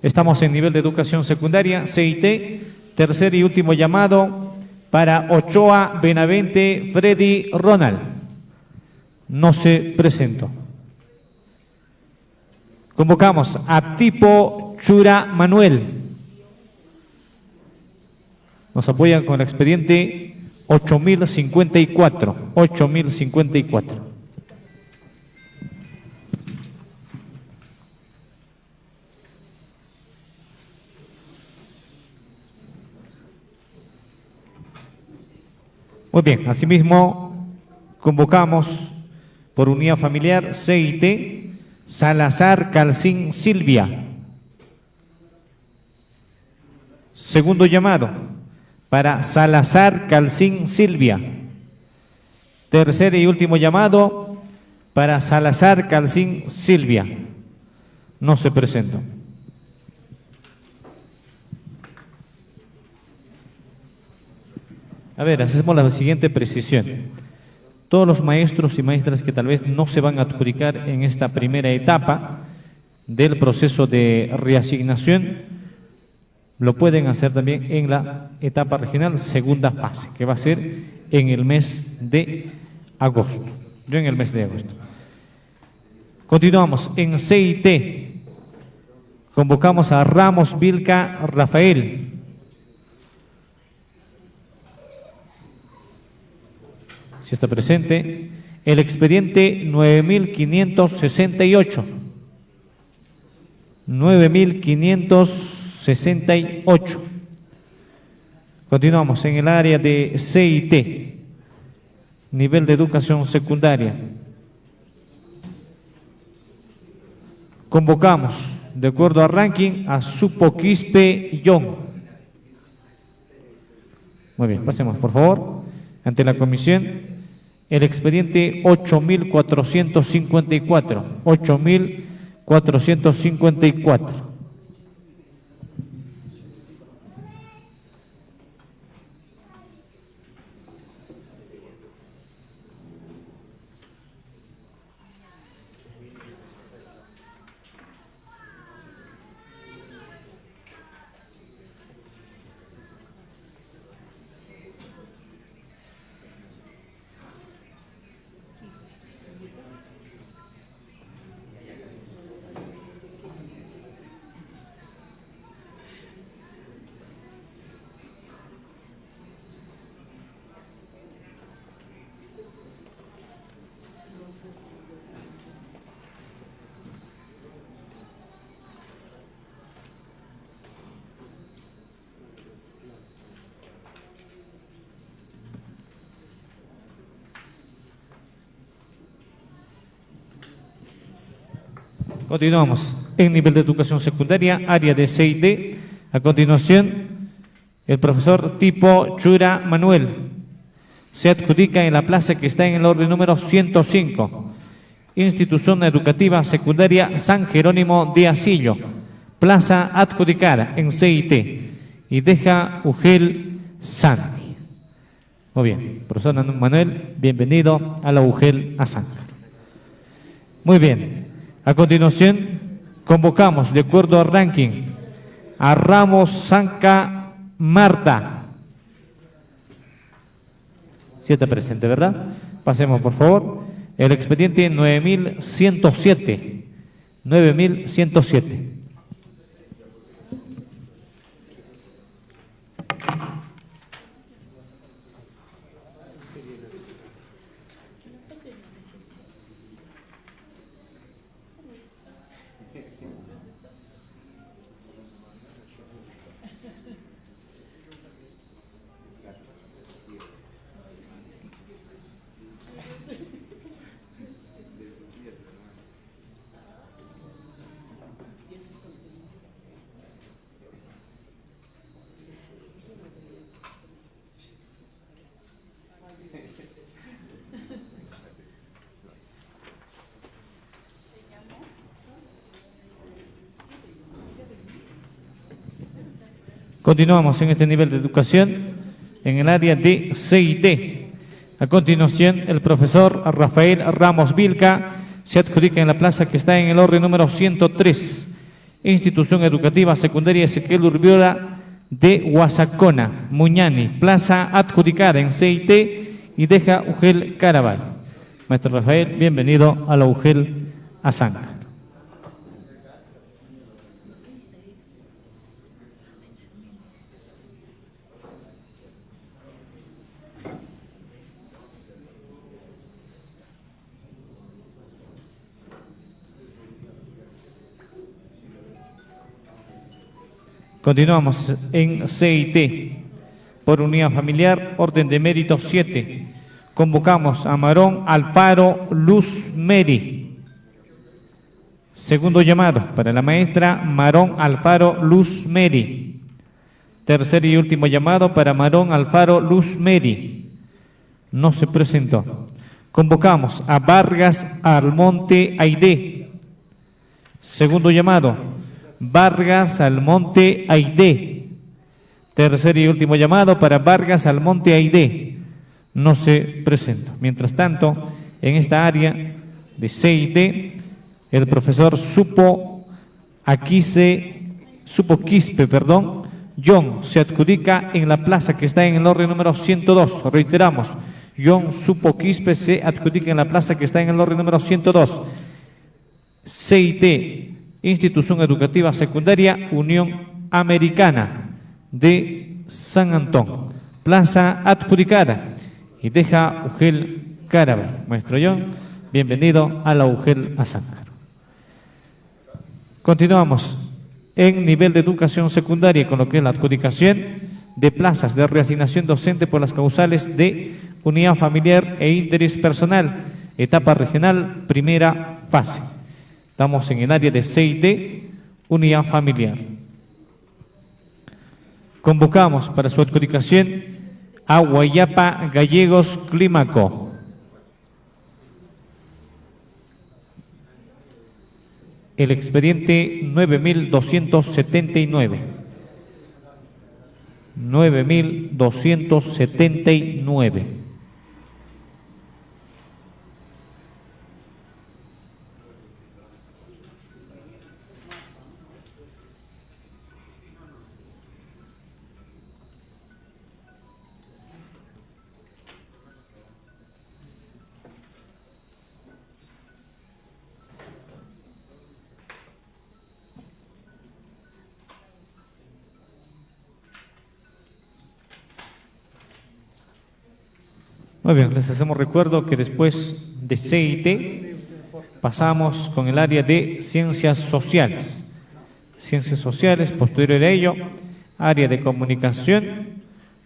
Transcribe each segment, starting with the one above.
Estamos en nivel de educación secundaria, CIT, tercer y último llamado para Ochoa Benavente Freddy Ronald. No se presentó. Convocamos a Tipo Chura Manuel. Nos apoyan con el expediente 8054. 8054. Muy bien, asimismo convocamos por unidad familiar CIT Salazar Calcín Silvia. Segundo llamado para Salazar Calcín Silvia. Tercer y último llamado para Salazar Calcín Silvia. No se presentó. A ver, hacemos la siguiente precisión. Todos los maestros y maestras que tal vez no se van a adjudicar en esta primera etapa del proceso de reasignación, lo pueden hacer también en la etapa regional, segunda fase, que va a ser en el mes de agosto. Yo en el mes de agosto. Continuamos. En CIT convocamos a Ramos Vilca Rafael. Si está presente, el expediente 9568. 9568. Continuamos en el área de CIT, nivel de educación secundaria. Convocamos, de acuerdo al ranking, a Supo Quispe Young. Muy bien, pasemos por favor ante la comisión. El expediente 8454. 8454. Continuamos en nivel de educación secundaria, área de CIT. A continuación, el profesor Tipo Chura Manuel se adjudica en la plaza que está en el orden número 105. Institución Educativa Secundaria San Jerónimo de Asillo. Plaza adjudicada en CIT. Y deja UGEL Santi. Muy bien, profesor Manuel, bienvenido a la UGEL Asancar. Muy bien. A continuación, convocamos, de acuerdo al ranking, a Ramos Sanca Marta. Sí está presente, ¿verdad? Pasemos, por favor. El expediente 9107. 9107. Continuamos en este nivel de educación en el área de CIT. A continuación, el profesor Rafael Ramos Vilca se adjudica en la plaza que está en el orden número 103. Institución Educativa Secundaria Ezequiel Urbiola de Huasacona, Muñani, plaza adjudicada en CIT y deja Ugel Carabay. Maestro Rafael, bienvenido a la Ugel Azáncar. Continuamos en CIT. Por unidad familiar, orden de mérito 7. Convocamos a Marón Alfaro Luz Meri. Segundo llamado para la maestra Marón Alfaro Luz Meri. Tercer y último llamado para Marón Alfaro Luz Meri. No se presentó. Convocamos a Vargas Almonte Aide. Segundo llamado, Vargas Almonte Aide. Tercer y último llamado para Vargas Almonte Aide. No se presenta. Mientras tanto, en esta área de CIT, el profesor Quispe, John se adjudica en la plaza que está en el orden número 102. Reiteramos, John Quispe se adjudica en la plaza que está en el orden número 102. CIT, Institución Educativa Secundaria Unión Americana de San Antón, plaza adjudicada y deja Ugel Carabay. Maestro John, bienvenido a la Ugel Azáncar. Continuamos en nivel de educación secundaria con lo que es la adjudicación de plazas de reasignación docente por las causales de unidad familiar e interés personal, etapa regional, primera fase. Estamos en el área de CIT, unidad familiar. Convocamos para su adjudicación a Guayapa Gallegos Clímaco. El expediente 9279. 9279. Muy bien, les hacemos recuerdo que después de CIT pasamos con el área de Ciencias Sociales. Ciencias Sociales, posterior a ello, área de Comunicación,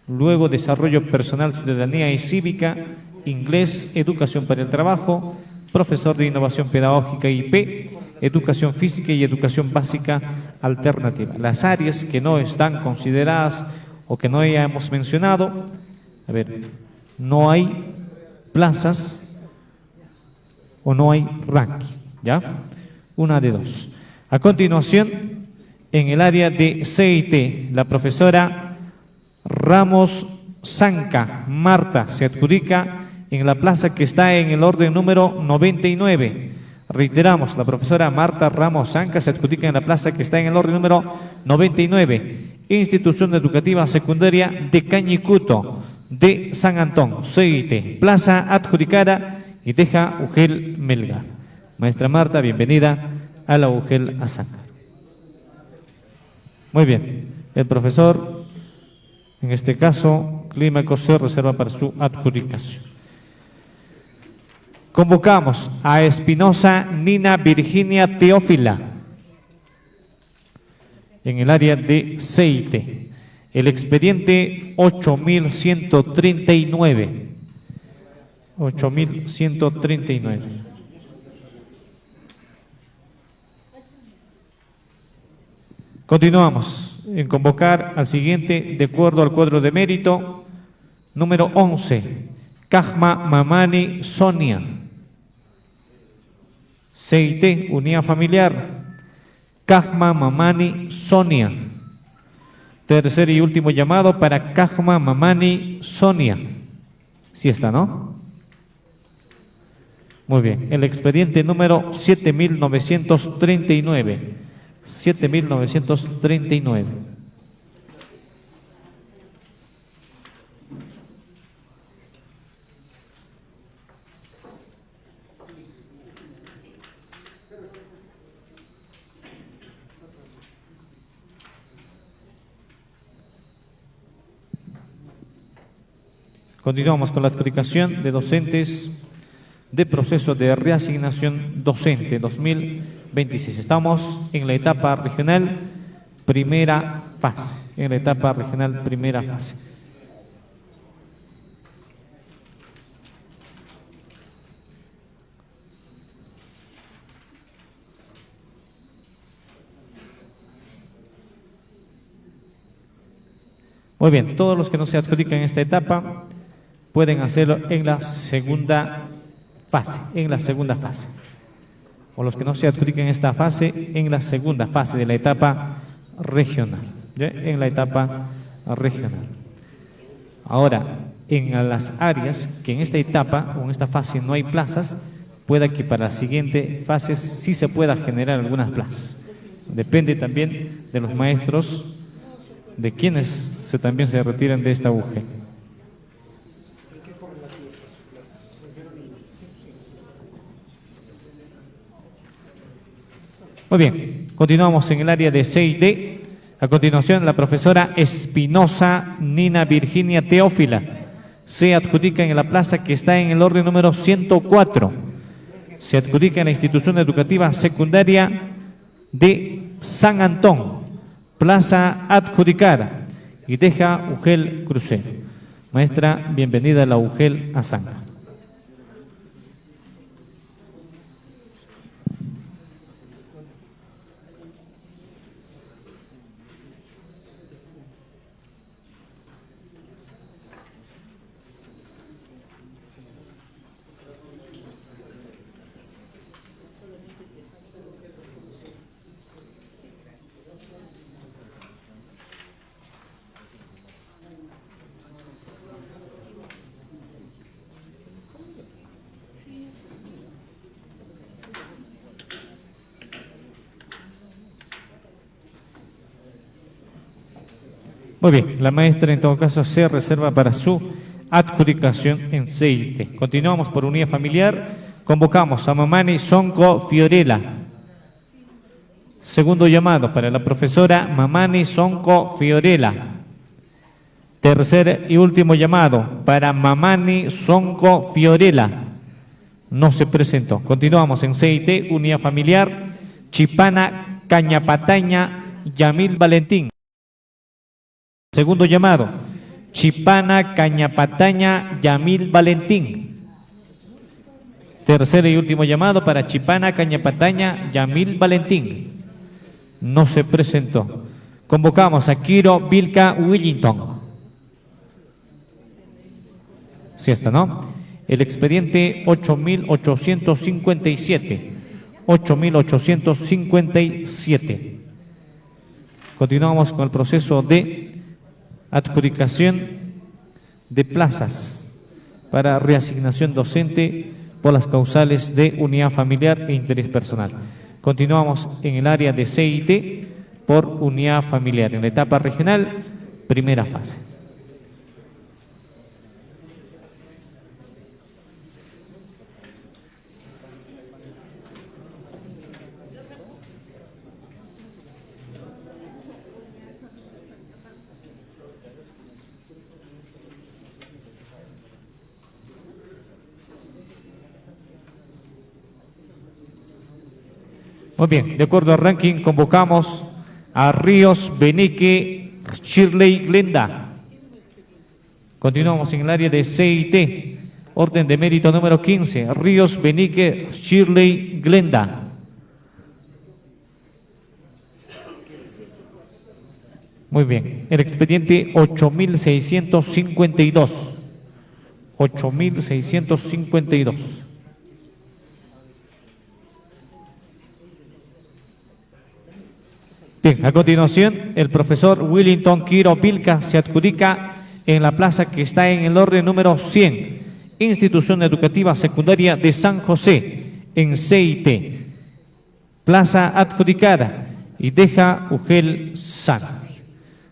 luego Desarrollo Personal, Ciudadanía y Cívica, Inglés, Educación para el Trabajo, Profesor de Innovación Pedagógica IP, Educación Física y Educación Básica Alternativa. Las áreas que no están consideradas o que no hayamos mencionado, a ver, no hay plazas o no hay ranking, ¿ya? Una de dos. A continuación, en el área de CIT, la profesora Ramos Zanca Marta se adjudica en la plaza que está en el orden número 99. Reiteramos, la profesora Marta Ramos Zanca se adjudica en la plaza que está en el orden número 99. Institución Educativa Secundaria de Cañicuto, de San Antón, CIT, plaza adjudicada y deja Ugel Melgar. Maestra Marta, bienvenida a la Ugel Azáncar. Muy bien, el profesor, en este caso, Clímaco se reserva para su adjudicación. Convocamos a Espinosa Nina Virginia Teófila en el área de CIT. El expediente 8139. 8139. Continuamos en convocar al siguiente de acuerdo al cuadro de mérito número 11. Cajma Mamani Sonia. CIT, unidad familiar. Cajma Mamani Sonia. Tercer y último llamado para Cajma Mamani Sonia. Sí está, ¿no? Muy bien. El expediente número 7939. 7.939. Continuamos con la adjudicación de docentes de proceso de reasignación docente 2026. Estamos en la etapa regional primera fase. En la etapa regional primera fase. Muy bien, todos los que no se adjudican en esta etapa pueden hacerlo en la segunda fase, o los que no se adjudican en esta fase, en la segunda fase de la etapa regional, ¿ya? En la etapa regional. Ahora, en las áreas que en esta etapa o en esta fase no hay plazas, pueda que para la siguiente fase sí se pueda generar algunas plazas. Depende también de los maestros, de quienes también se retiran de esta UG. Muy bien, continuamos en el área de C y D. A continuación, la profesora Espinosa Nina Virginia Teófila se adjudica en la plaza que está en el orden número 104. Se adjudica en la institución educativa secundaria de San Antón, plaza adjudicada, y deja UGEL Crucero. Maestra, bienvenida a la UGEL Azanga. Muy bien, la maestra en todo caso se reserva para su adjudicación en CIT. Continuamos por unidad familiar. Convocamos a Mamani Sonco Fiorella. Segundo llamado para la profesora Mamani Sonco Fiorella. Tercer y último llamado para Mamani Sonco Fiorella. No se presentó. Continuamos en CIT, unidad familiar. Chipana Cañapataña Yamil Valentín. Segundo llamado, Chipana Cañapataña Yamil Valentín. Tercer y último llamado para Chipana Cañapataña Yamil Valentín. No se presentó. Convocamos a Kiro Vilca Willington. Sí está, ¿no? El expediente 8.857. 8.857. Continuamos con el proceso de adjudicación de plazas para reasignación docente por las causales de unidad familiar e interés personal. Continuamos en el área de CIT por unidad familiar, en la etapa regional, primera fase. Muy bien, de acuerdo al ranking, convocamos a Ríos Benique Shirley Glenda. Continuamos en el área de CIT, orden de mérito número 15, Ríos Benique Shirley Glenda. Muy bien, el expediente 8.652. 8.652. Bien, a continuación, el profesor Willington Quiro Vilca se adjudica en la plaza que está en el orden número 100, Institución Educativa Secundaria de San José, en CIT. Plaza adjudicada y deja Ugel Santi.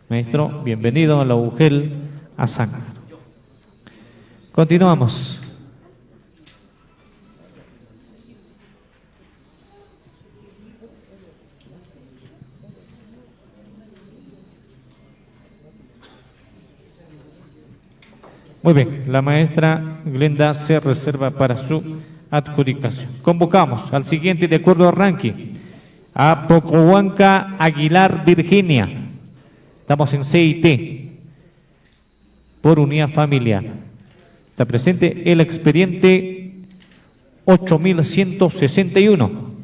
Maestro, bienvenido a la Ugel Azángaro. Continuamos. Muy bien, la maestra Glenda se reserva para su adjudicación. Convocamos al siguiente de acuerdo al ranking, a Pocohuanca Aguilar Virginia. Estamos en CIT, por unidad familiar. Está presente el expediente 8161.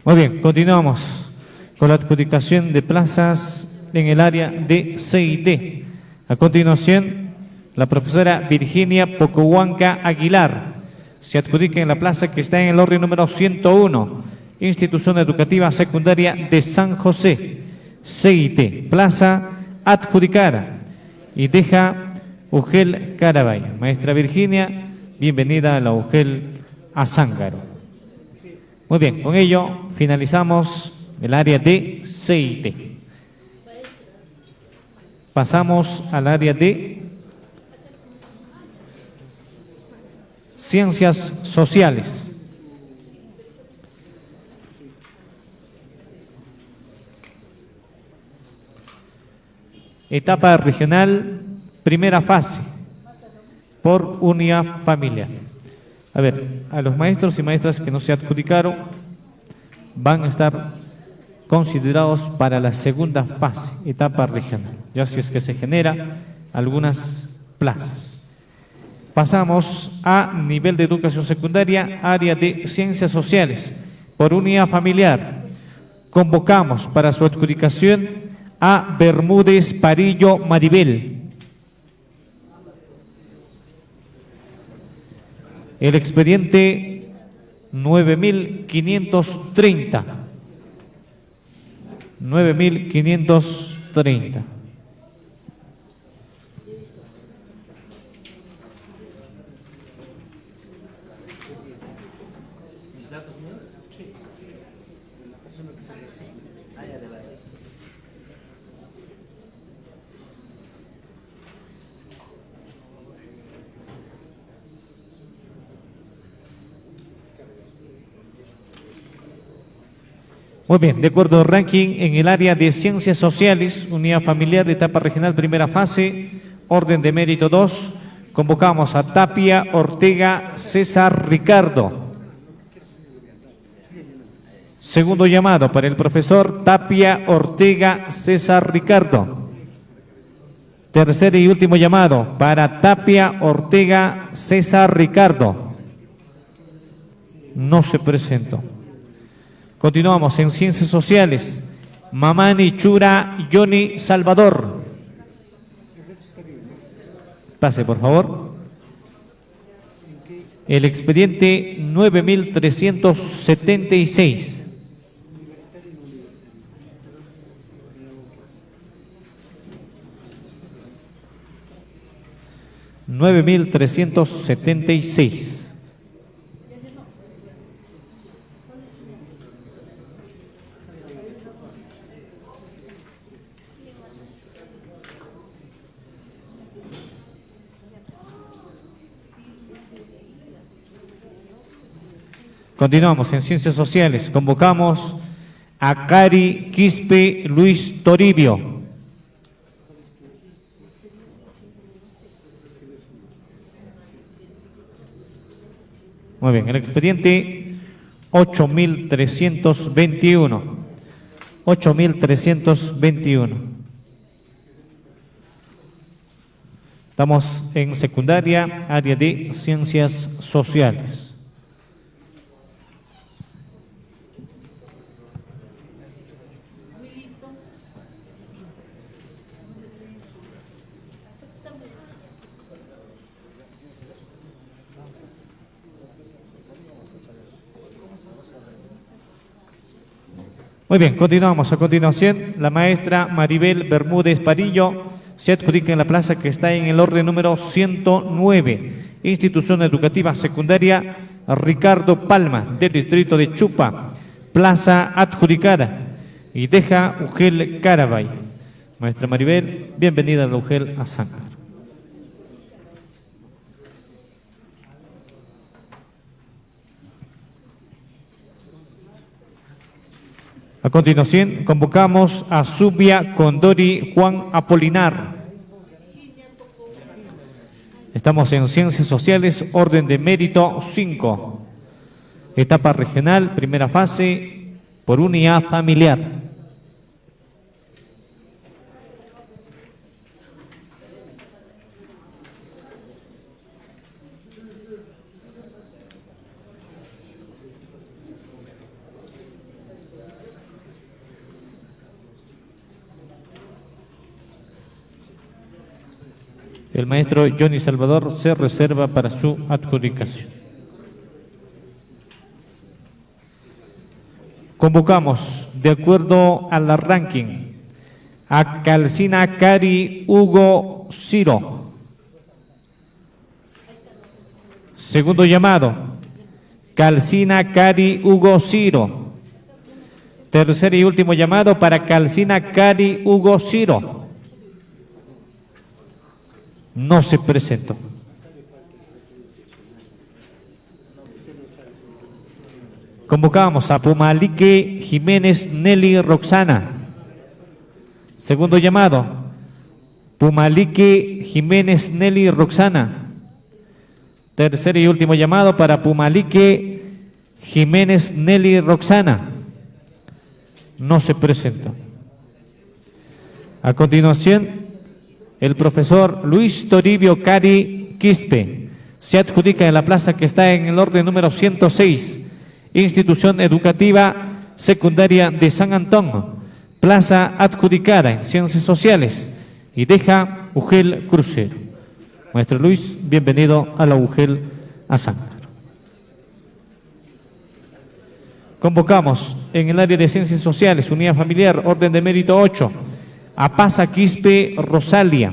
Muy bien, continuamos con la adjudicación de plazas en el área de CIT. A continuación, la profesora Virginia Pocohuanca Aguilar se adjudica en la plaza que está en el orden número 101, Institución Educativa Secundaria de San José, CIT, plaza adjudicada, y deja Ugel Carabaya. Maestra Virginia, bienvenida a la Ugel Azángaro. Muy bien, con ello finalizamos el área de CIT. Pasamos al área de Ciencias Sociales. Etapa regional, primera fase, por unidad familiar. A ver, a los maestros y maestras que no se adjudicaron van a estar considerados para la segunda fase, etapa regional, ya si es que se genera algunas plazas. Pasamos a nivel de educación secundaria, área de ciencias sociales, por unidad familiar. Convocamos para su adjudicación a Bermúdez Parillo Maribel. El expediente 9530. 9530. Muy bien, de acuerdo al ranking en el área de Ciencias Sociales, Unidad Familiar de etapa regional, primera fase, orden de mérito 2, convocamos a Tapia Ortega César Ricardo. Segundo llamado para el profesor Tapia Ortega César Ricardo. Tercer y último llamado para Tapia Ortega César Ricardo. No se presentó. Continuamos en Ciencias Sociales. Mamani Chura Johnny Salvador. Pase, por favor. El expediente 9376. Continuamos en Ciencias Sociales. Convocamos a Cari Quispe Luis Toribio. Muy bien, el expediente 8321. 8321. Estamos en secundaria, área de Ciencias Sociales. Muy bien, continuamos. A continuación, la maestra Maribel Bermúdez Parillo se adjudica en la plaza que está en el orden número 109. Institución Educativa Secundaria Ricardo Palma, del distrito de Chupa. Plaza adjudicada. Y deja Ugel Carabay. Maestra Maribel, bienvenida a la Ugel Azángaro. A continuación, convocamos a Zubia Condori Juan Apolinar. Estamos en Ciencias Sociales, orden de mérito 5. Etapa regional, primera fase, por unidad familiar. El maestro Johnny Salvador se reserva para su adjudicación. Convocamos, de acuerdo al ranking, a Calcina Cari Hugo Ciro. Segundo llamado, Calcina Cari Hugo Ciro. Tercer y último llamado para Calcina Cari Hugo Ciro. No se presentó. Convocamos a Pumalique Jiménez Nelly Roxana. Segundo llamado, Pumalique Jiménez Nelly Roxana. Tercer y último llamado para Pumalique Jiménez Nelly Roxana. No se presentó. A continuación, el profesor Luis Toribio Cari Quispe se adjudica en la plaza que está en el orden número 106, Institución Educativa Secundaria de San Antón, plaza adjudicada en Ciencias Sociales, y deja Ugel Crucero. Maestro Luis, bienvenido a la Ugel Azángaro. Convocamos en el área de Ciencias Sociales, Unidad Familiar, orden de mérito 8, a Pasa Quispe Rosalía.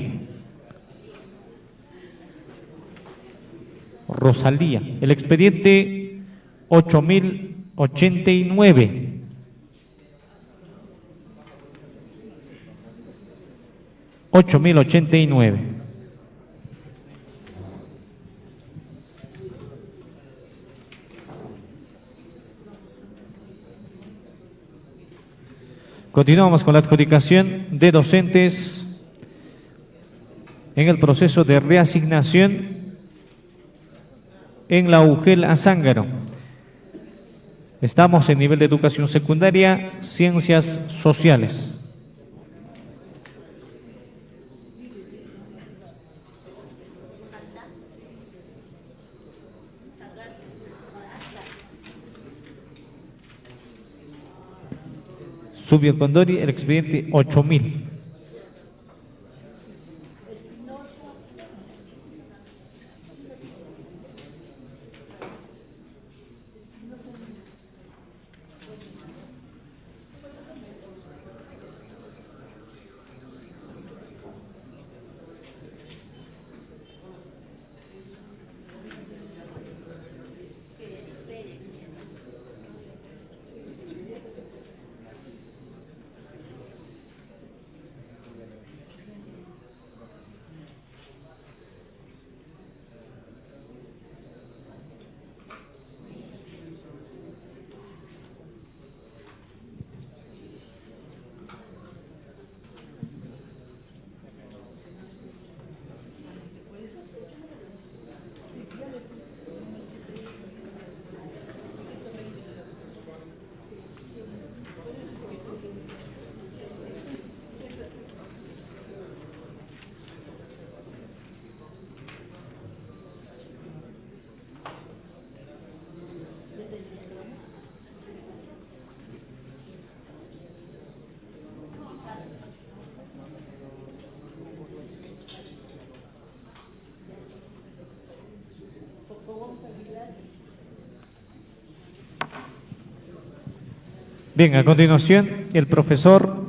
Rosalía, el expediente 8089. Continuamos con la adjudicación de docentes en el proceso de reasignación en la Ugel Azángaro. Estamos en nivel de educación secundaria, Ciencias Sociales. Zubia Condori, el expediente 8000. Bien, a continuación, el profesor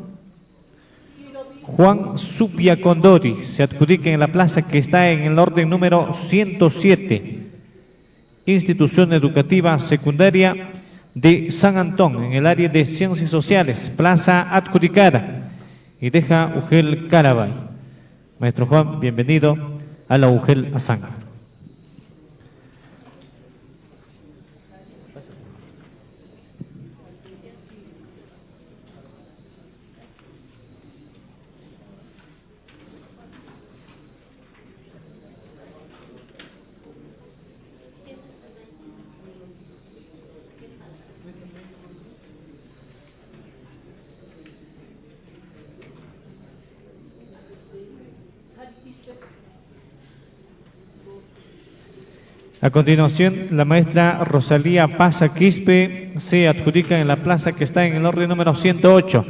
Juan Zubia Condori se adjudica en la plaza que está en el orden número 107, Institución Educativa Secundaria de San Antón, en el área de Ciencias Sociales, plaza adjudicada, y deja Ugel Carabay. Maestro Juan, bienvenido a la Ugel Azán. A continuación, la maestra Rosalía Paza Quispe se adjudica en la plaza que está en el orden número 108,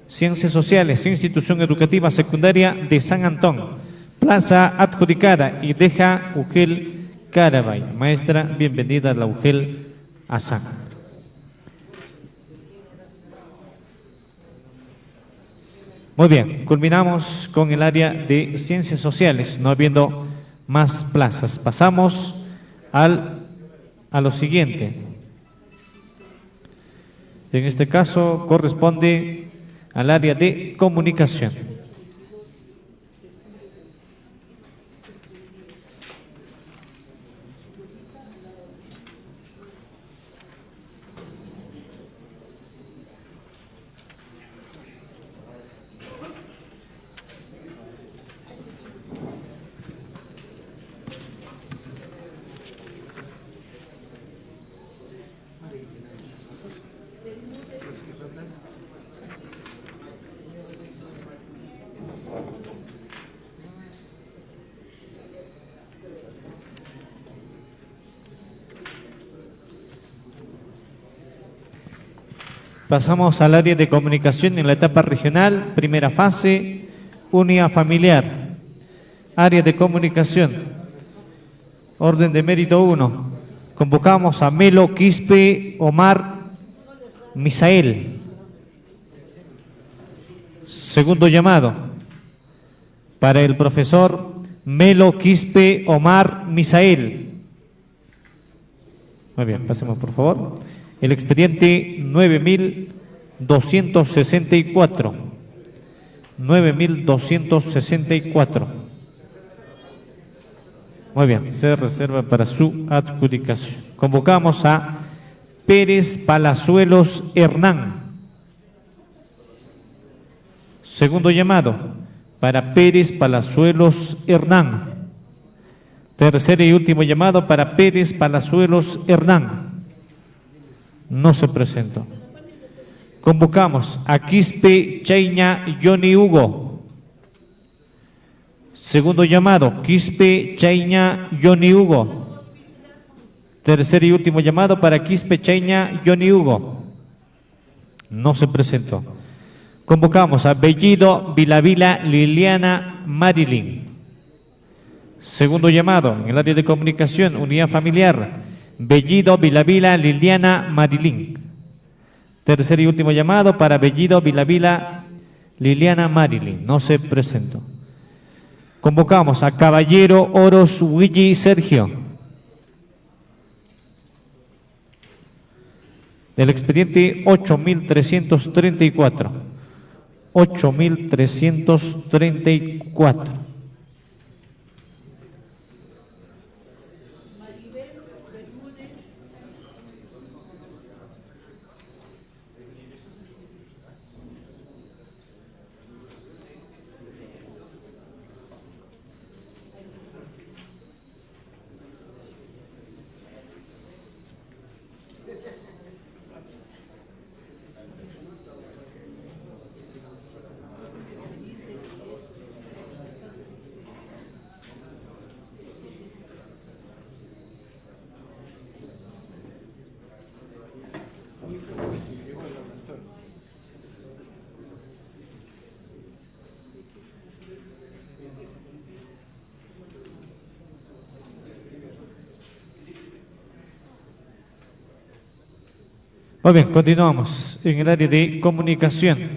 Ciencias Sociales, Institución Educativa Secundaria de San Antón, plaza adjudicada, y deja Ugel Carabay. Maestra, bienvenida a la Ugel Azán. Muy bien, culminamos con el área de Ciencias Sociales, no habiendo más plazas. Pasamos a lo siguiente. En este caso corresponde al área de Comunicación. Pasamos al área de comunicación en la etapa regional, primera fase, unidad familiar. Área de comunicación, orden de mérito 1. Convocamos a Melo Quispe Omar Misael. Segundo llamado, para el profesor Melo Quispe Omar Misael. Muy bien, pasemos por favor. El expediente 9264. 9264. Muy bien, se reserva para su adjudicación. Convocamos a Pérez Palazuelos Hernán. Segundo llamado, para Pérez Palazuelos Hernán. Tercer y último llamado para Pérez Palazuelos Hernán. No se presentó. Convocamos a Quispe Chaiña Johnny Hugo. Segundo llamado, Quispe Chaiña Johnny Hugo. Tercer y último llamado para Quispe Chaiña Johnny Hugo. No se presentó. Convocamos a Bellido Vilavila Liliana Marilyn. Segundo llamado, en el área de comunicación, unidad familiar, Bellido Vilavila Liliana Marilyn. Tercer y último llamado para Bellido Vilavila Liliana Marilyn. No se presentó. Convocamos a Caballero Oros Willy Sergio. Del expediente 8334. 8334. Muy bien, continuamos. En el área de comunicación,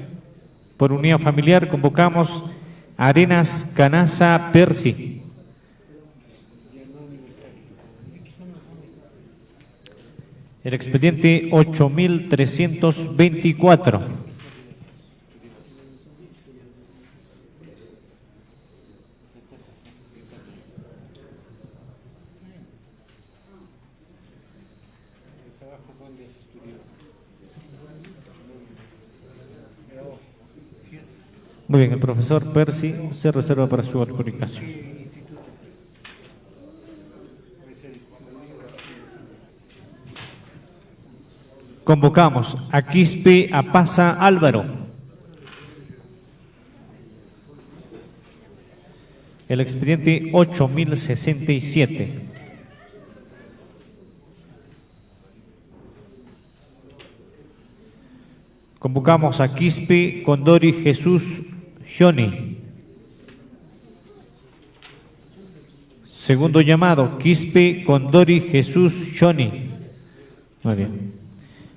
por unidad familiar, convocamos a Arenas Canaza Percy. El expediente 8324. Muy bien, el profesor Percy se reserva para su adjudicación. Convocamos a Quispe Apaza Álvaro. El expediente 8067. Convocamos a Quispe Condori Jesús Johnny. Segundo llamado, Quispe Condori Jesús Johnny. Muy bien.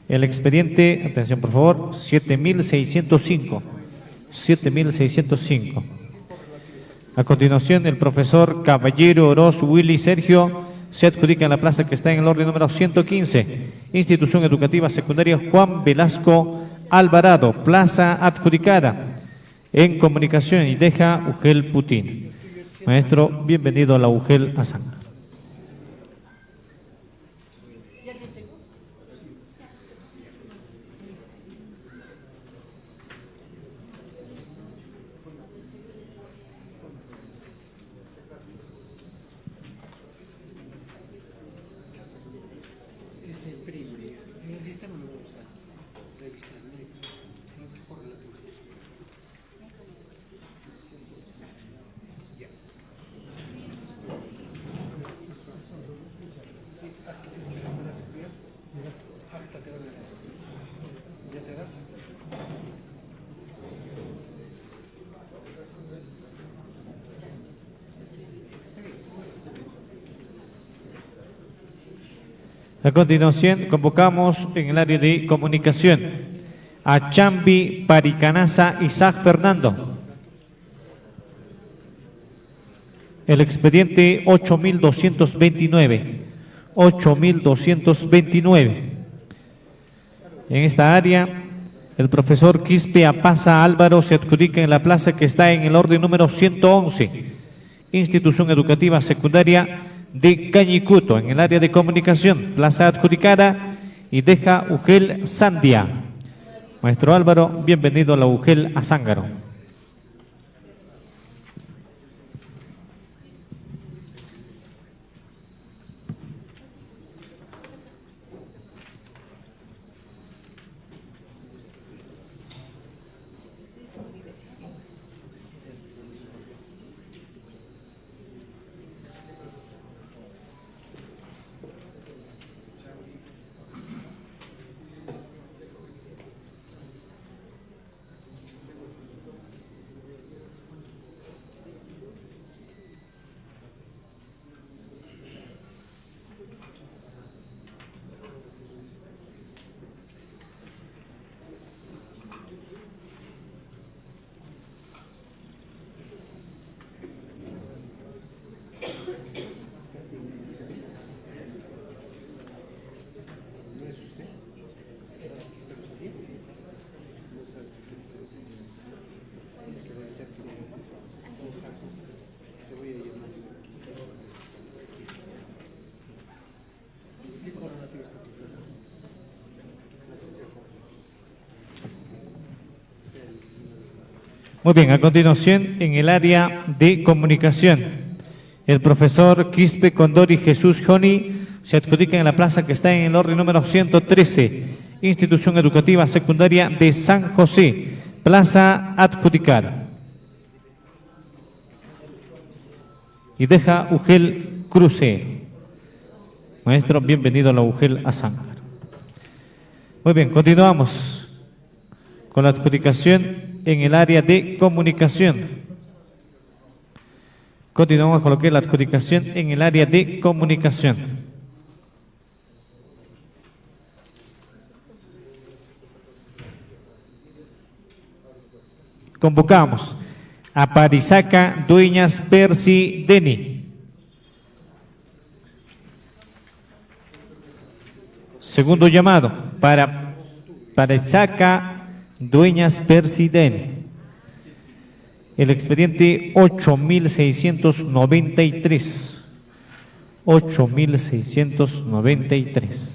El expediente, atención por favor, 7605. 7605. A continuación, el profesor Caballero Oroz Willy Sergio se adjudica en la plaza que está en el orden número 115. Institución Educativa Secundaria Juan Velasco Alvarado, plaza adjudicada en comunicación y deja Ugel Putin. Maestro, bienvenido a la Ugel Azán. A continuación, convocamos en el área de comunicación a Chambi Paricanaza Isaac Fernando. El expediente 8229. 8229. En esta área, el profesor Quispe Apaza Álvaro se adjudica en la plaza que está en el orden número 111. Institución Educativa Secundaria de Cañicuto, en el área de comunicación, plaza adjudicada y deja Ugel Sandia. Maestro Álvaro, bienvenido a la Ugel Azángaro. Muy bien, a continuación, en el área de comunicación, el profesor Quispe Condori Jesús Johnny se adjudica en la plaza que está en el orden número 113, Institución Educativa Secundaria de San José, plaza adjudicada. Y deja Ugel Cruce. Maestro, bienvenido a la Ugel Azángaro. Muy bien, continuamos con la adjudicación en el área de comunicación. Continuamos con lo que es la adjudicación en el área de comunicación. Convocamos a Parisaca Dueñas Percy Deni. Segundo llamado para Parisaca Dueñas Percy Deni. El expediente 8693. 8693.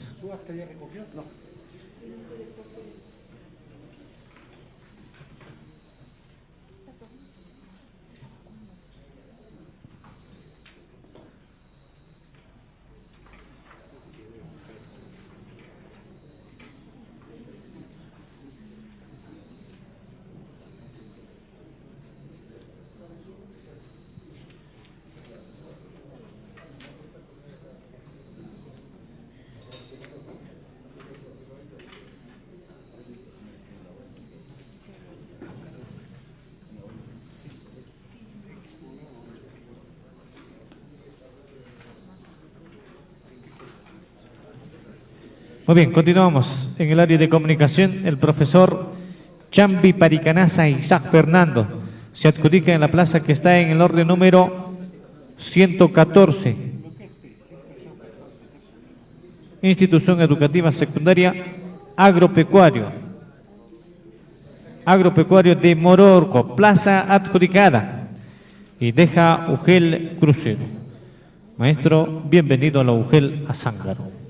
Muy bien, continuamos. En el área de comunicación, el profesor Chambi Paricanasa Isaac Fernando se adjudica en la plaza que está en el orden número 114. Institución Educativa Secundaria Agropecuario de Mororco, plaza adjudicada, y deja Ugel Crucero. Maestro, bienvenido a la Ugel Azángaro.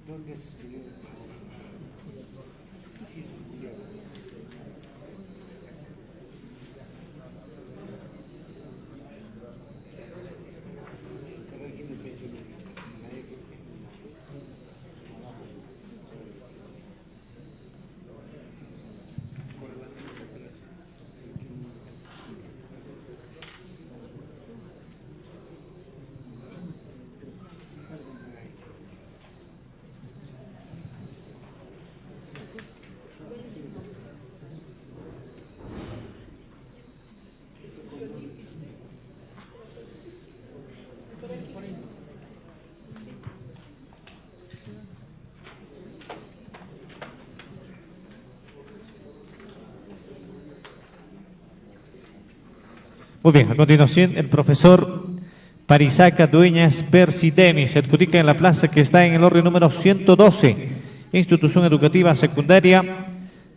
¿Dónde se estudió? Aquí se estudió. Muy bien, a continuación el profesor Parisaca Dueñas Percy Deni se adjudica en la plaza que está en el orden número 112, Institución Educativa Secundaria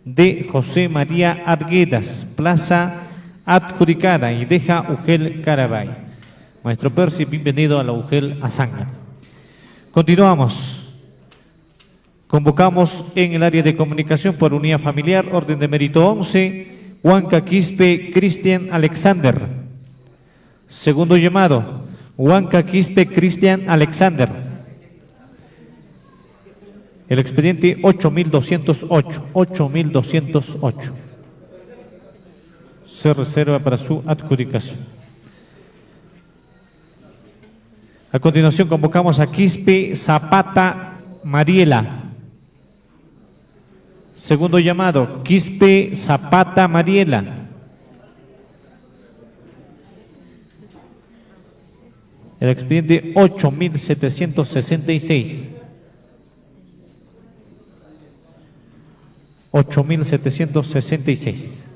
de José María Arguedas, plaza adjudicada, y deja Ugel Carabay. Maestro Percy, bienvenido a la Ugel Azángaro. Continuamos. Convocamos en el área de comunicación por unidad familiar, orden de mérito 11, Huanca Quispe Cristian Alexander. Segundo llamado, Huanca Quispe Cristian Alexander. El expediente 8208. 8208. Se reserva para su adjudicación. A continuación convocamos a Quispe Zapata Mariela. Segundo llamado, Quispe Zapata Mariela. El expediente 8766. 8766.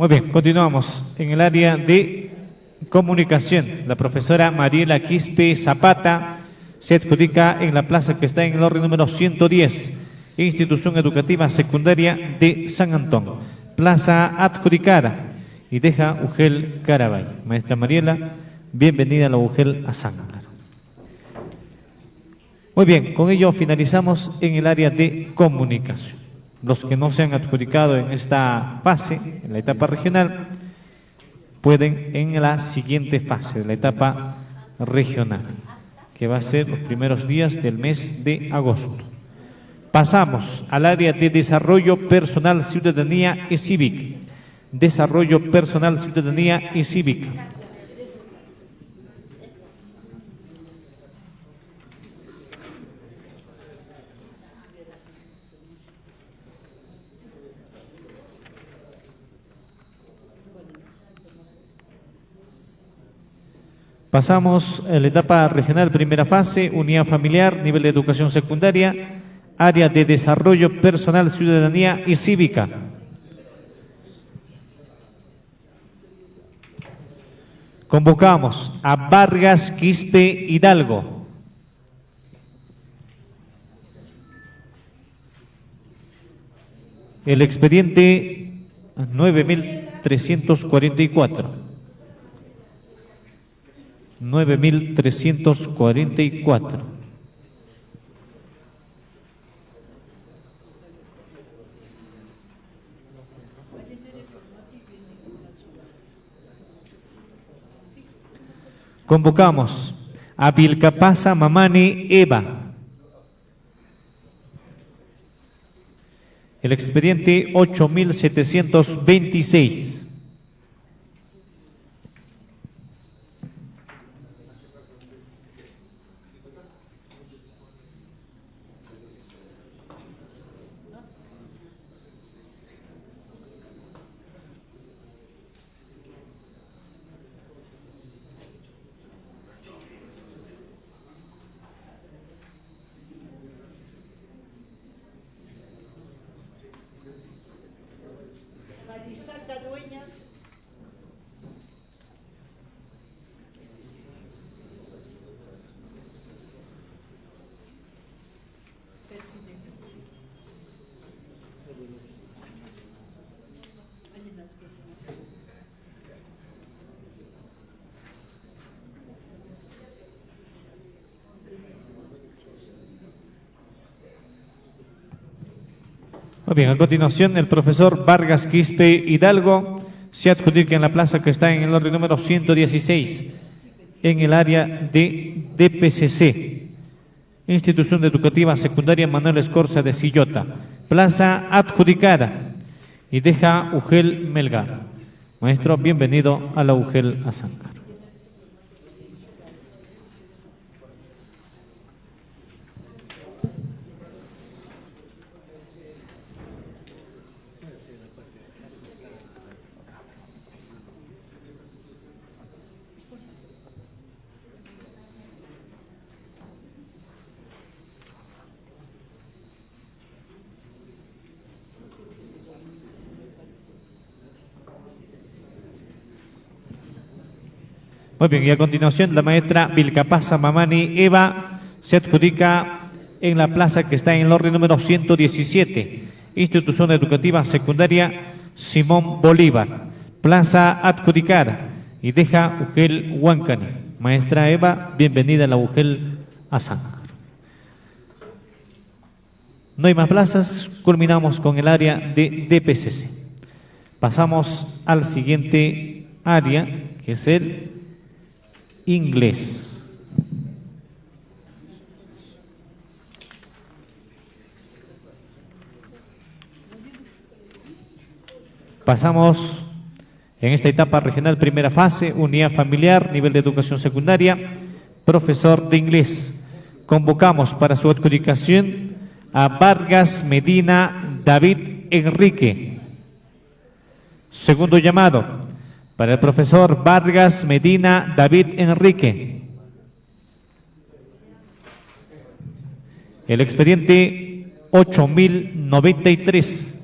Muy bien, continuamos. En el área de comunicación, la profesora Mariela Quispe Zapata se adjudica en la plaza que está en el orden número 110, Institución Educativa Secundaria de San Antón. Plaza adjudicada y deja Ugel Carabay. Maestra Mariela, bienvenida a la Ugel a Zángaro. Muy bien, con ello finalizamos en el área de comunicación. Los que no se han adjudicado en esta fase, en la etapa regional, pueden en la siguiente fase, de la etapa regional, que va a ser los primeros días del mes de agosto. Pasamos al área de desarrollo personal, ciudadanía y cívica. Desarrollo personal, ciudadanía y cívica. Pasamos a la etapa regional, primera fase, unidad familiar, nivel de educación secundaria, área de desarrollo personal, ciudadanía y cívica. Convocamos a Vargas Quispe Hidalgo. El expediente 9344. 9344. Convocamos a Vilcapasa Mamani Eva. El expediente 8726. Muy bien, a continuación el profesor Vargas Quispe Hidalgo se adjudica en la plaza que está en el orden número 116, en el área de DPCC, Institución Educativa Secundaria Manuel Escorza de Sillota. Plaza adjudicada y deja Ugel Melgar. Maestro, bienvenido a la Ugel a Zángaro. Muy bien, y a continuación la maestra Vilcapasa Mamani Eva se adjudica en la plaza que está en el orden número 117, Institución Educativa Secundaria Simón Bolívar, plaza adjudicada, y deja Ugel Huancani. Maestra Eva, bienvenida a la Ugel Azángaro. No hay más plazas, culminamos con el área de DPCC. Pasamos al siguiente área, que es el inglés. Pasamos en esta etapa regional, primera fase, unidad familiar, nivel de educación secundaria, profesor de inglés. Convocamos para su adjudicación a Vargas Medina David Enrique. Segundo llamado para el profesor Vargas Medina David Enrique. El expediente 8093.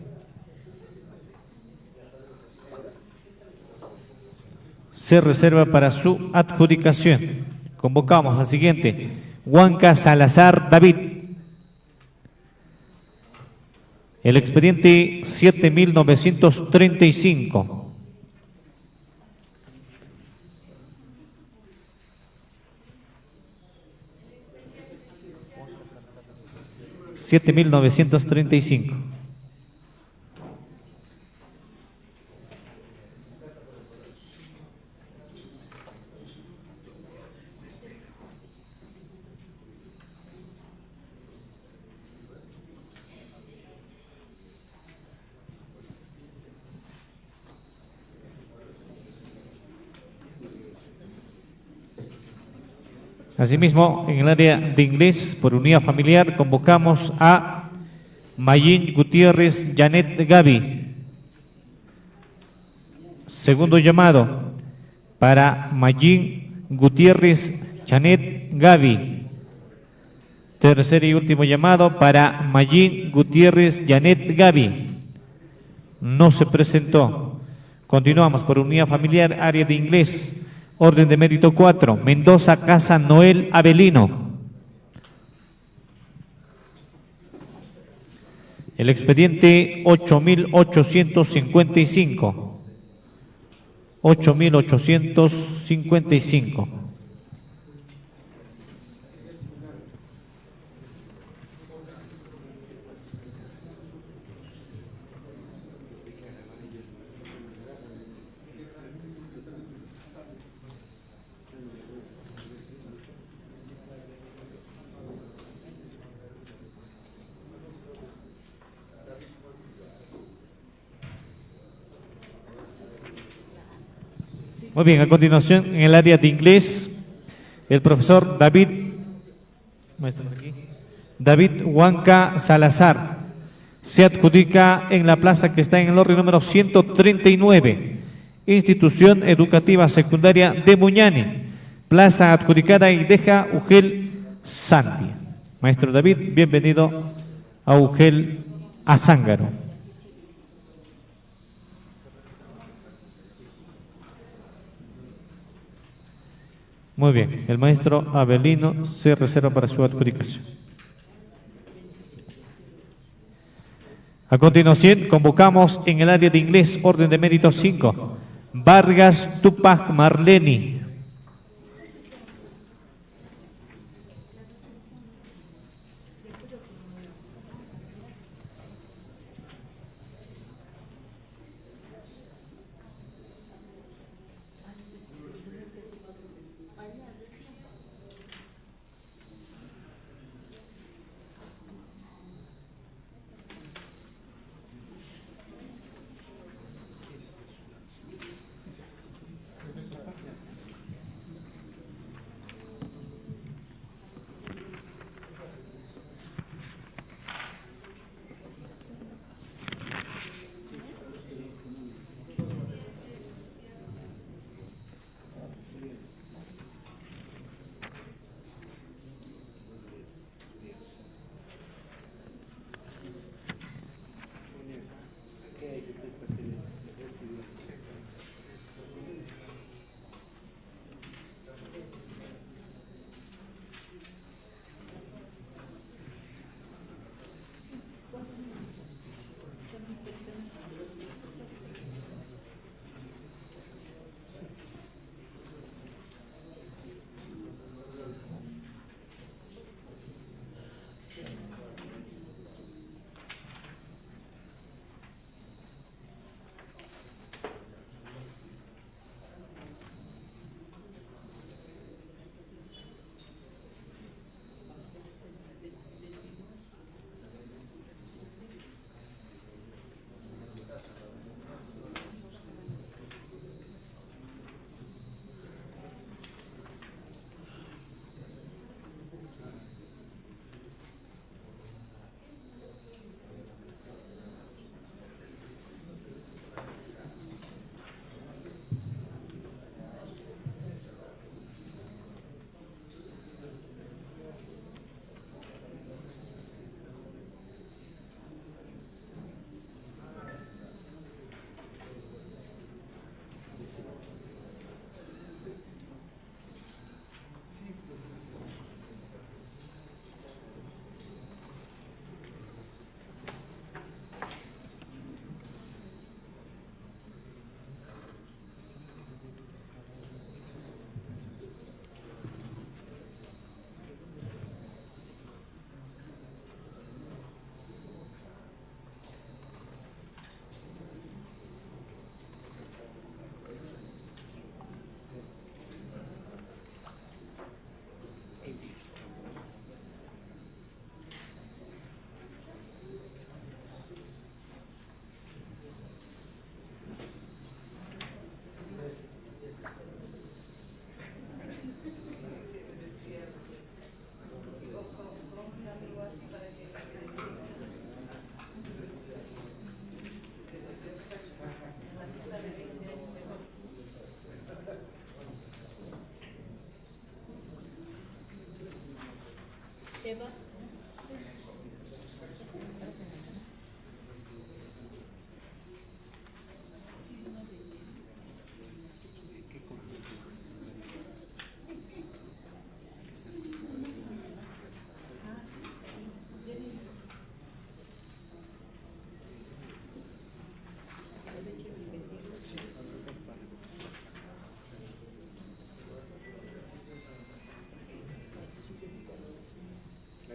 Se reserva para su adjudicación. Convocamos al siguiente, Huanca Salazar David. El expediente 7935. $7,935. Asimismo, en el área de inglés, por unidad familiar, convocamos a Mayín Gutiérrez Janet Gaby. Segundo llamado para Mayín Gutiérrez Janet Gaby. Tercer y último llamado para Mayín Gutiérrez Janet Gaby. No se presentó. Continuamos por unidad familiar, área de inglés. Orden de mérito 4, Mendoza Casa Noel Avelino. El expediente 8855. 8855. Muy bien, a continuación en el área de inglés, el profesor David Huanca Salazar se adjudica en la plaza que está en el orden número 139, Institución Educativa Secundaria de Muñani, plaza adjudicada y deja Ugel Santi. Maestro David, bienvenido a Ugel Azángaro. Muy bien, el maestro Avelino se reserva para su adjudicación. A continuación, convocamos en el área de inglés, orden de mérito 5, Vargas Tupac Marleni.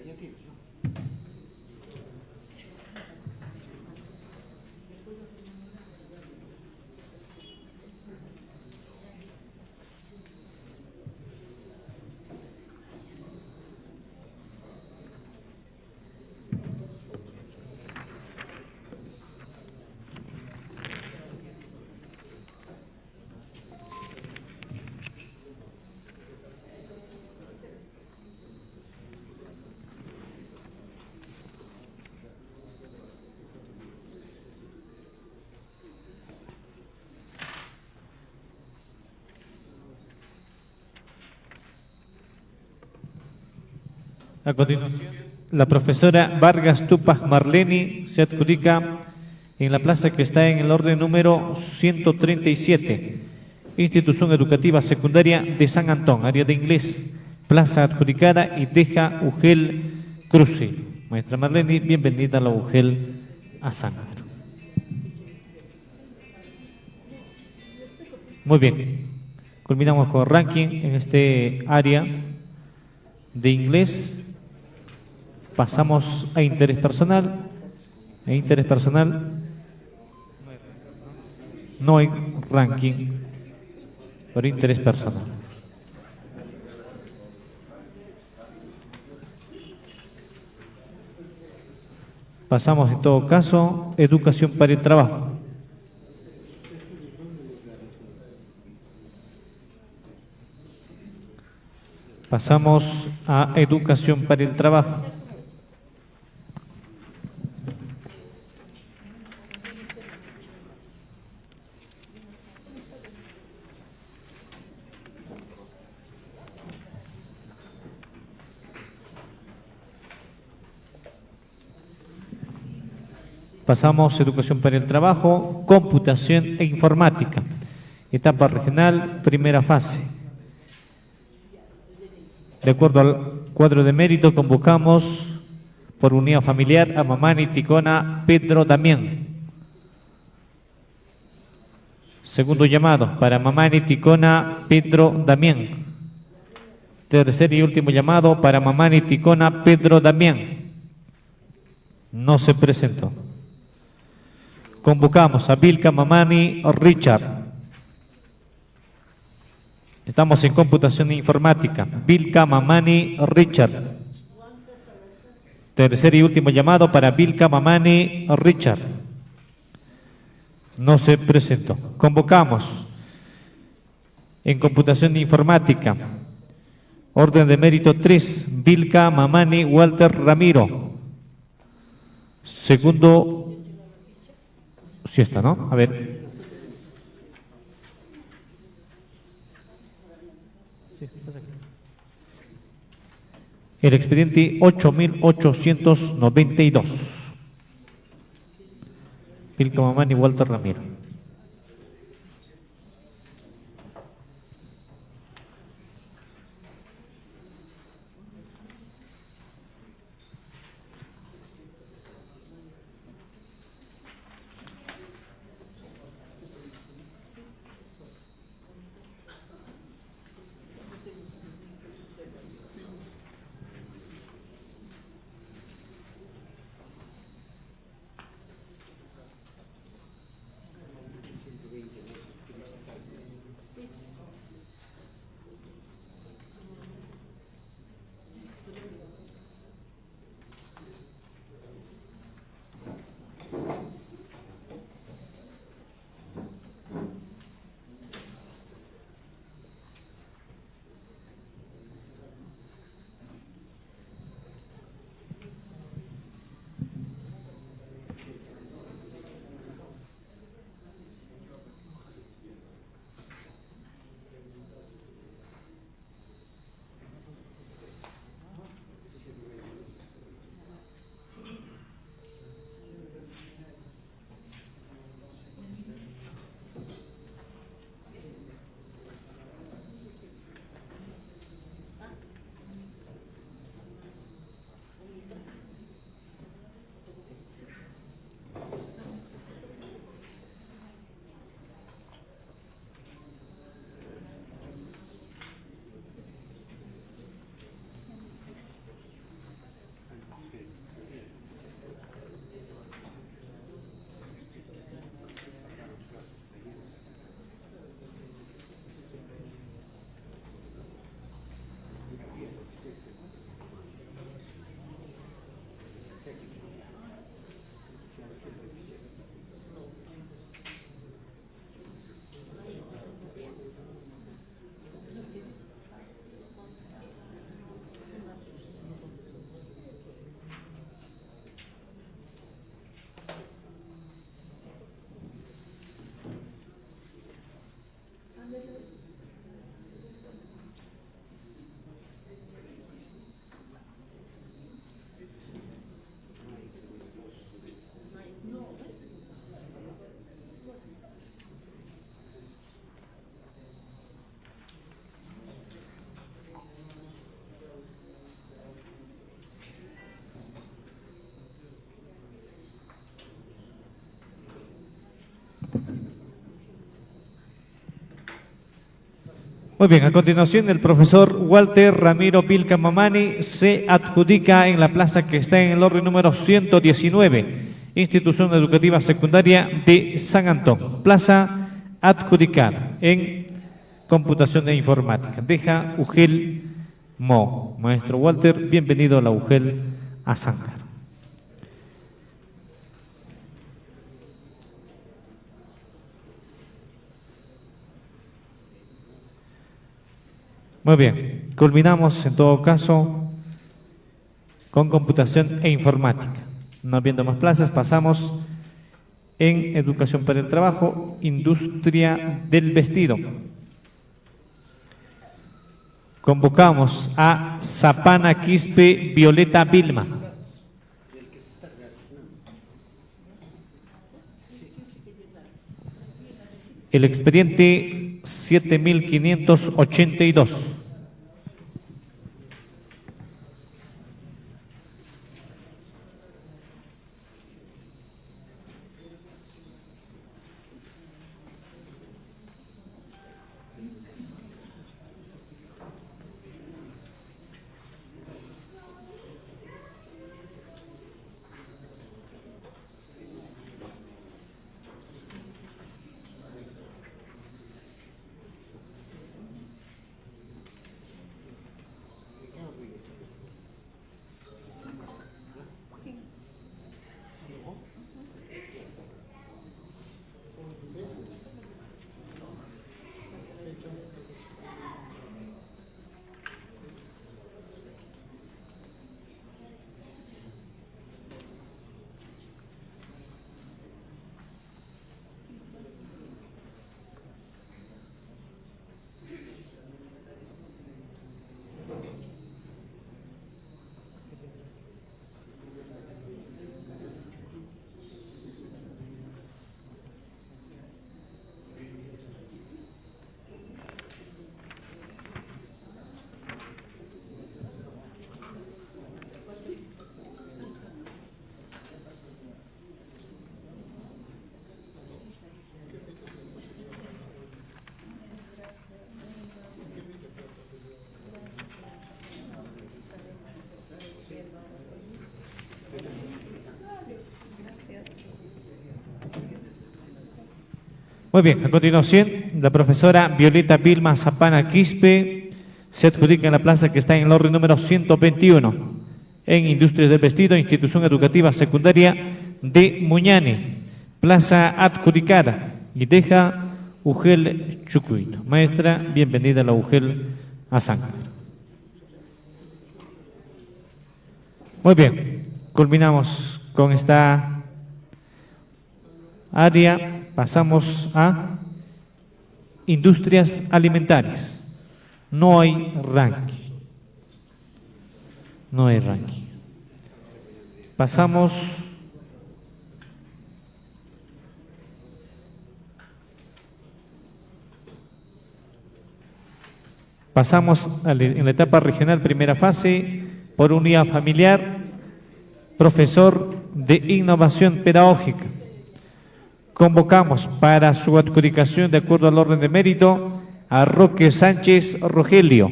Ya tienes, ¿no? A continuación, la profesora Vargas Tupas Marleni se adjudica en la plaza que está en el orden número 137, Institución Educativa Secundaria de San Antón, área de inglés, plaza adjudicada y deja Ugel Cruce. Maestra Marleni, bienvenida a la Ugel a San Antón. Muy bien, culminamos con ranking en este área de inglés. Pasamos a interés personal. En interés personal no hay ranking por interés personal. Pasamos en todo caso educación para el trabajo. Pasamos a educación para el trabajo. Pasamos a educación para el trabajo, computación e informática. Etapa regional, primera fase. De acuerdo al cuadro de mérito, convocamos por unidad familiar a Mamani Ticona Pedro Damián. Segundo llamado para Mamani Ticona Pedro Damián. Tercer y último llamado para Mamani Ticona Pedro Damián. No se presentó. Convocamos a Vilca Mamani Richard. Estamos en computación e informática. Vilca Mamani Richard. Tercer y último llamado para Vilca Mamani Richard. No se presentó. Convocamos en computación e informática. Orden de mérito 3. Vilca Mamani Walter Ramiro. Segundo. Sí está, ¿no? A ver. El expediente 8892. Vilca Mamani Walter Ramiro. Muy bien, a continuación el profesor Walter Ramiro Vilcamamani se adjudica en la plaza que está en el orden número 119, Institución Educativa Secundaria de San Antón. Plaza adjudicada en Computación e Informática. Deja Ugel Mo. Maestro Walter, bienvenido a la Ugel Azáncar. Muy bien, culminamos en todo caso con computación e informática. No habiendo más plazas, pasamos en educación para el trabajo, industria del vestido. Convocamos a Zapana Quispe Violeta Vilma. El expediente 7582. Muy bien, a continuación, la profesora Violeta Vilma Zapana Quispe se adjudica en la plaza que está en el orden número 121, en Industrias del Vestido, Institución Educativa Secundaria de Muñane. Plaza adjudicada y deja Ugel Chucuito. Maestra, bienvenida a la Ugel Azáncar. Muy bien, culminamos con esta área. Pasamos a industrias alimentarias. No hay ranking. No hay ranking. Pasamos en la etapa regional, primera fase, por unidad familiar, profesor de innovación pedagógica. Convocamos para su adjudicación de acuerdo al orden de mérito a Roque Sánchez Rogelio.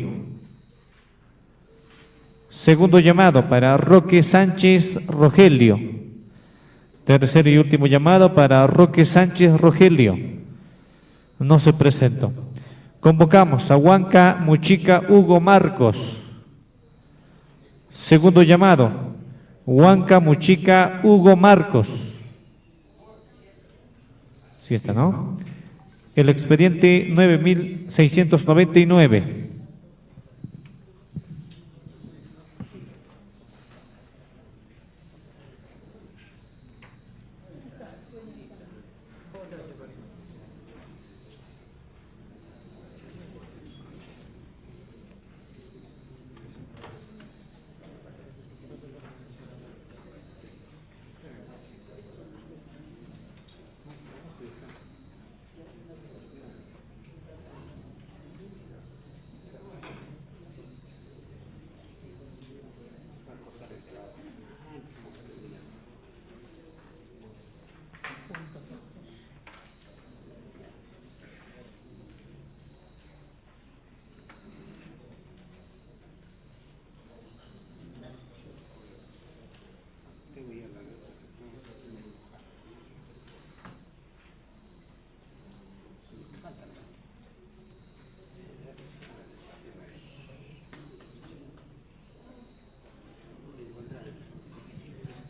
Segundo llamado para Roque Sánchez Rogelio. Tercer y último llamado para Roque Sánchez Rogelio. No se presentó. Convocamos a Huanca Muchica Hugo Marcos. Segundo llamado, Huanca Muchica Hugo Marcos. Sí está, ¿no? El expediente 9699.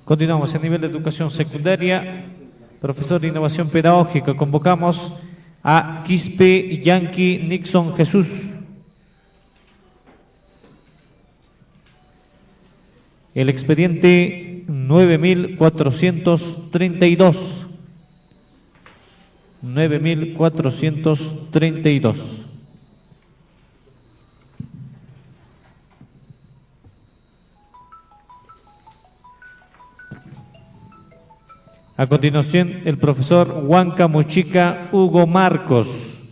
Continuamos en nivel de educación secundaria. Profesor de innovación pedagógica, convocamos a Quispe Yankee Nixon Jesús. El expediente 9432. 9432. A continuación, el profesor Huanca Muchica Hugo Marcos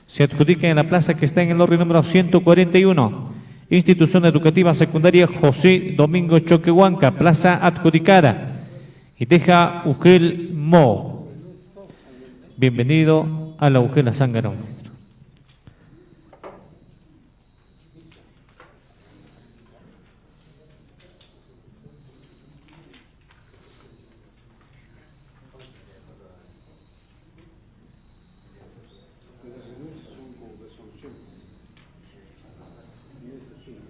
se adjudica en la plaza que está en el orden número 141. Institución Educativa Secundaria José Domingo Choquehuanca, plaza adjudicada. Y deja Ugel Mo. Bienvenido a la Ugela Zángaro. Las renuncias son con resolución. Y es así, ¿no?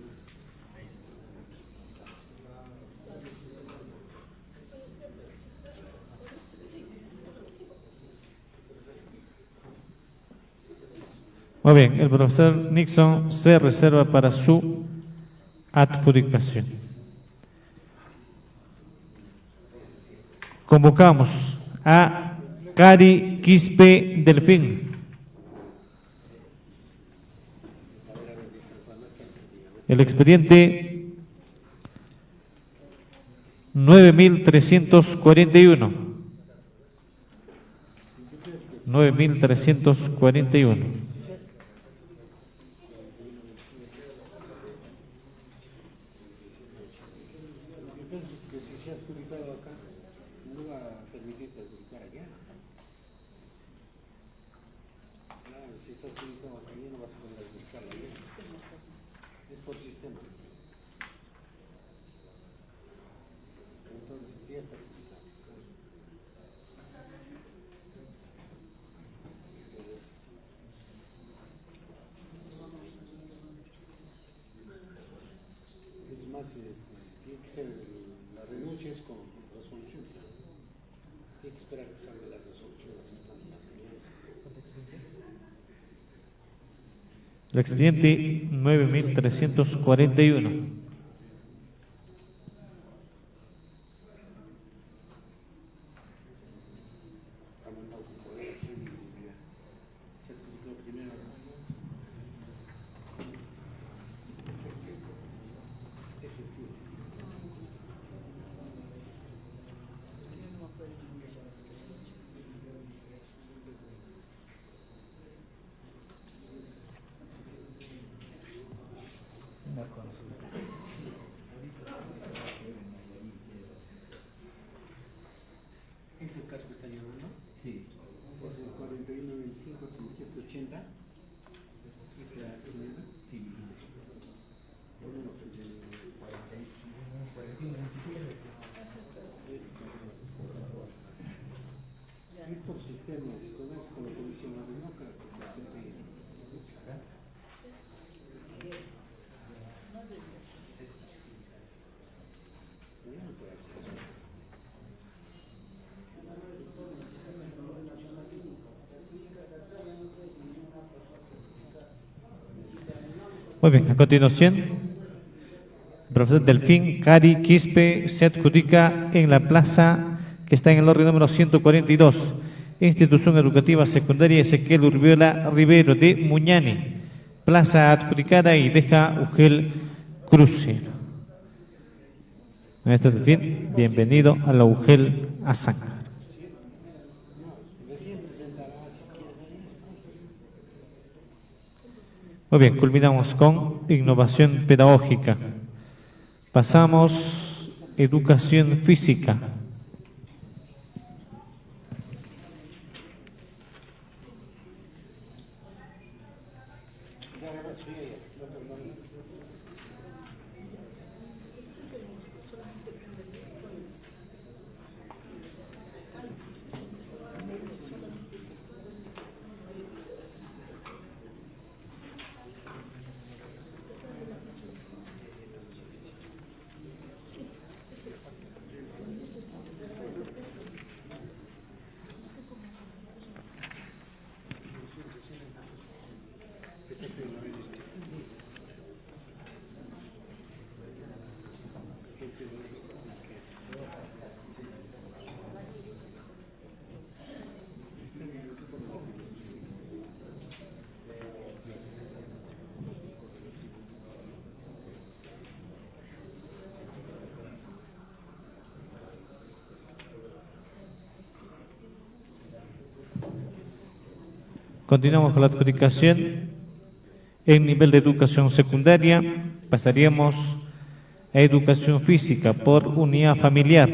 Muy bien, el profesor Nixon se reserva para su adjudicación. Convocamos a Cari Quispe Delfín. El expediente 9341. 9341. Yo pienso que si se ha adjudicado acá, no va a permitirte adjudicar allá. Claro, si está adjudicado acá, ya no vas a poder adjudicarla allá. Es por sistema. Entonces, sí está adjudicado. Entonces, es más, tiene que ser, la renuncia es con resolución. Tiene que esperar que salga la resolución aceptando la renuncia. El expediente 9341. Ha mandado con poder aquí y se adjudicó primero. Ese sí. ¿Es el caso que está llamando? Sí. Es el 4125-3780. ¿Es la señora? Sí. Bueno, no, soy del 45-23. Es por sistemas, con eso, con la comisión Arenoca, que siempre ya no puede hacer eso. Muy bien, a continuación, el profesor Delfín Cari Quispe se adjudica en la plaza que está en el orden número 142, Institución Educativa Secundaria Ezequiel Urbiola Rivero de Muñani, plaza adjudicada y deja Ugel Crucero. Maestro Delfín, bienvenido a la Ugel Azángaro. Recién presentará si quiere venir. Muy bien, culminamos con innovación pedagógica. Pasamos educación física. Ya agarra suya ya. No. Continuamos con la adjudicación. En nivel de educación secundaria pasaríamos a educación física por unidad familiar.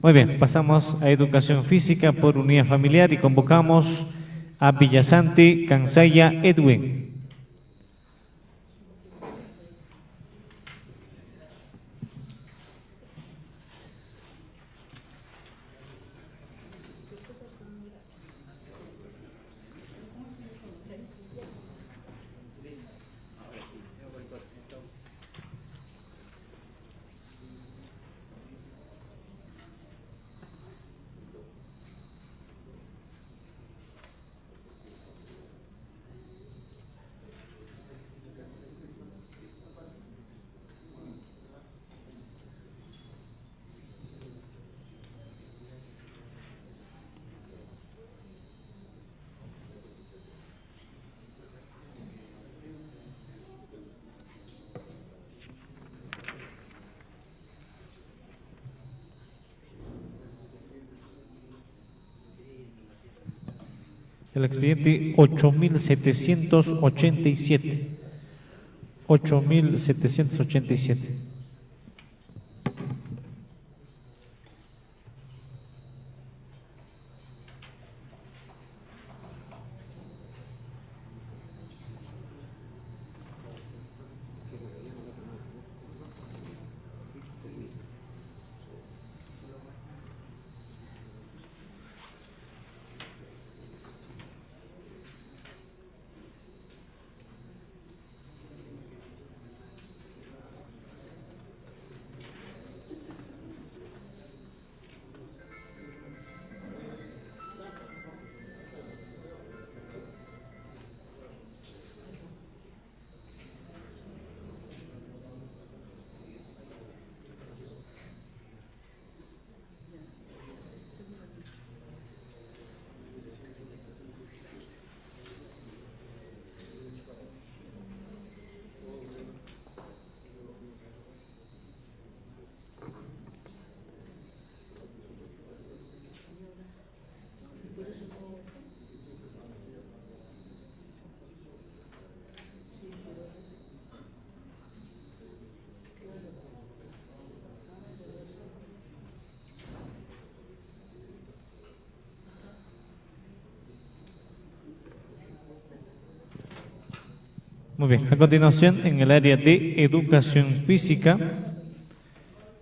Muy bien, pasamos a educación física por unidad familiar y convocamos a Villasante Cansaya Edwin. El expediente 8787. 8787. Muy bien, a continuación en el área de educación física,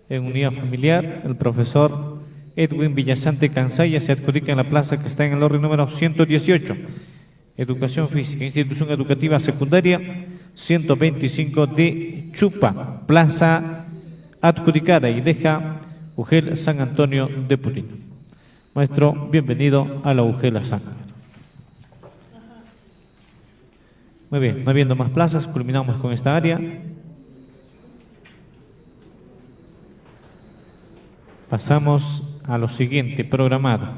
en unidad familiar, el profesor Edwin Villasante Cansaya se adjudica en la plaza que está en el orden número 118. Educación física, institución educativa secundaria 125 de Chupa, plaza adjudicada y deja Ugel San Antonio de Purín. Maestro, bienvenido a la UGELA San. Muy bien, no habiendo más plazas, culminamos con esta área. Pasamos a lo siguiente programado.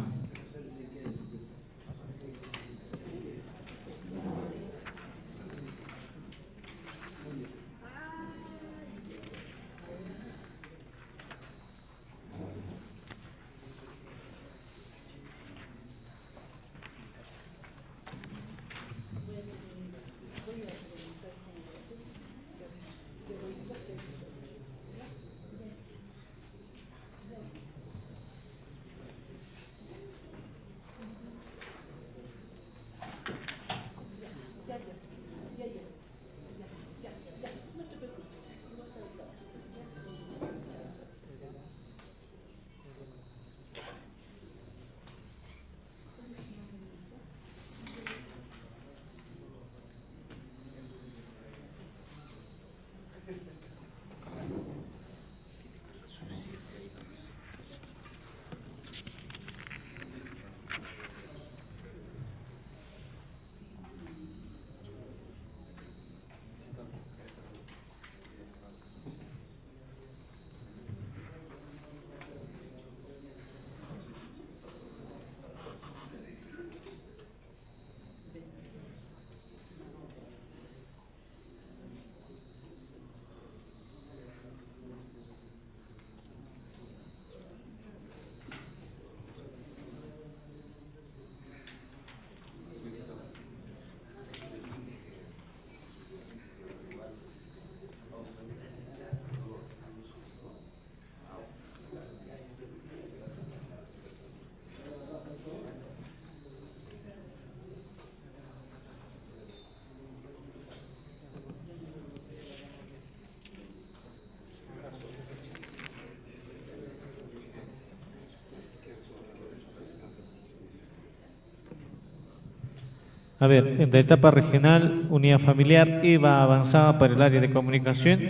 A ver, en la etapa regional, unidad familiar, EVA avanzada para el área de comunicación.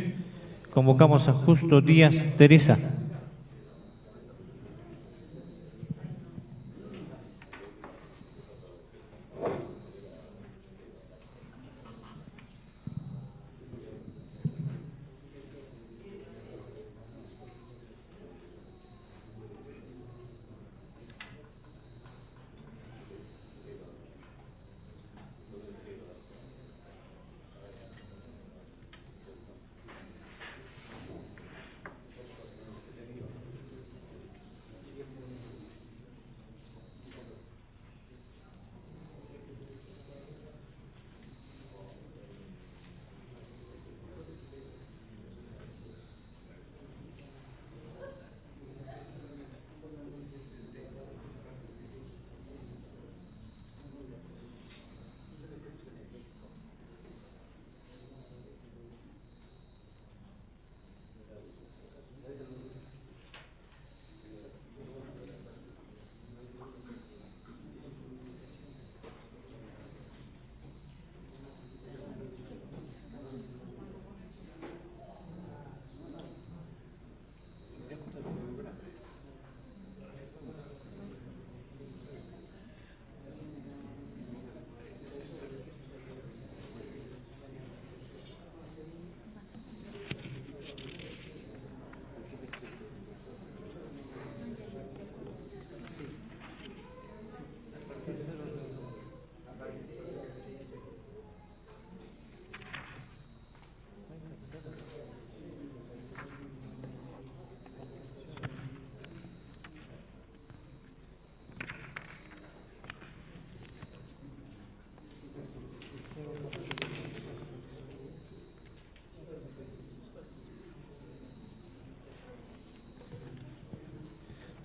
Convocamos a Justo Díaz Teresa.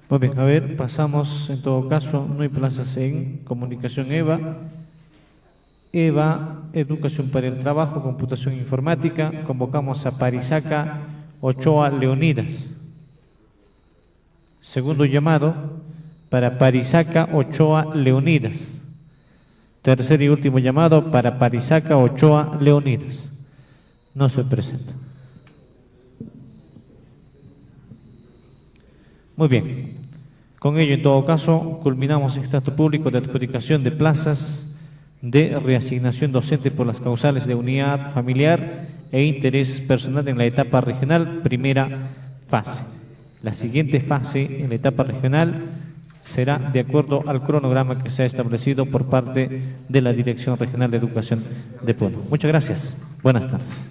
Muy bien, a ver, pasamos, en todo caso, no hay plazas en comunicación EVA. EVA, Educación para el Trabajo, Computación Informática. Convocamos a Parisaca Ochoa Leonidas. Segundo llamado para Parisaca Ochoa Leonidas. Tercer y último llamado para Parisaca Ochoa Leonidas. No se presenta. Muy bien. Con ello, en todo caso, culminamos este acto público de adjudicación de plazas de reasignación docente por las causales de unidad familiar e interés personal en la etapa regional, primera fase. La siguiente fase en la etapa regional será de acuerdo al cronograma que se ha establecido por parte de la Dirección Regional de Educación de Puno. Muchas gracias. Buenas tardes.